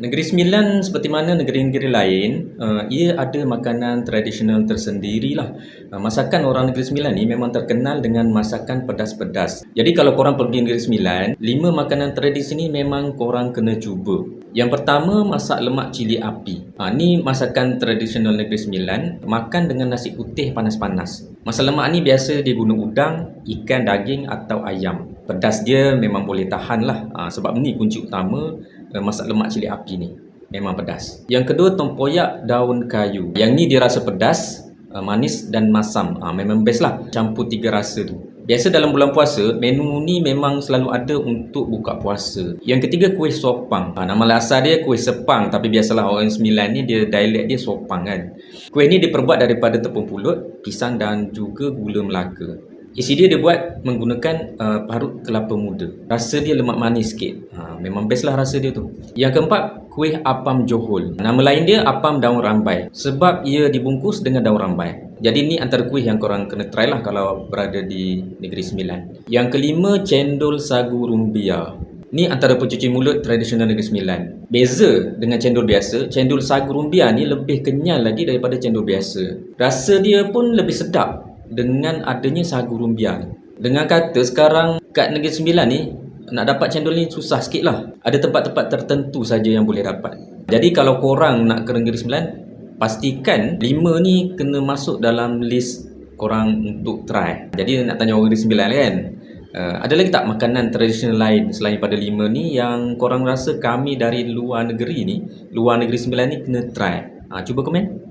Negeri Sembilan seperti mana negeri-negeri lain, ia ada makanan tradisional tersendirilah. Masakan orang Negeri Sembilan ni memang terkenal dengan masakan pedas-pedas. Jadi kalau korang pergi Negeri Sembilan, 5 makanan tradisi ni memang korang kena cuba. Yang pertama, masak lemak cili api. Ni masakan tradisional Negeri Sembilan, makan dengan nasi putih panas-panas. Masak lemak ni biasa dia guna udang, ikan, daging atau ayam. Pedas dia memang boleh tahan lah, sebab ni kunci utama masak lemak cili api ni. Memang pedas. Yang kedua, tempoyak daun kayu. Yang ni dia rasa pedas, manis dan masam. Memang best lah campur 3 rasa tu. Biasa dalam bulan puasa, menu ni memang selalu ada untuk buka puasa. Yang ketiga, kuih sopang. Nama asal dia kuih sepang, tapi biasalah orang Sembilan ni dia dialek dia sopang kan. Kuih ni diperbuat daripada tepung pulut, pisang dan juga gula Melaka. Isi dia buat menggunakan parut kelapa muda. Rasa dia lemak manis sikit. Memang best lah rasa dia tu. Yang keempat, kuih apam johol. Nama lain dia apam daun rambai. Sebab ia dibungkus dengan daun rambai. Jadi ni antara kuih yang korang kena try lah kalau berada di Negeri Sembilan. Yang kelima, cendol sagu rumbia. Ni antara pencuci mulut tradisional Negeri Sembilan. Beza dengan cendol biasa, cendol sagu rumbia ni lebih kenyal lagi daripada cendol biasa. Rasa dia pun lebih sedap dengan adanya sagu rumbia ni. Dengan kata sekarang kat Negeri Sembilan ni nak dapat cendol ni susah sikit lah. Ada tempat-tempat tertentu saja yang boleh dapat. Jadi kalau korang nak ke Negeri Sembilan, pastikan 5 ni kena masuk dalam list korang untuk try. Jadi nak tanya orang Negeri Sembilan kan, ada lagi tak makanan tradisional lain selain pada 5 ni yang korang rasa kami dari luar negeri ni, luar Negeri Sembilan ni kena try? Cuba komen.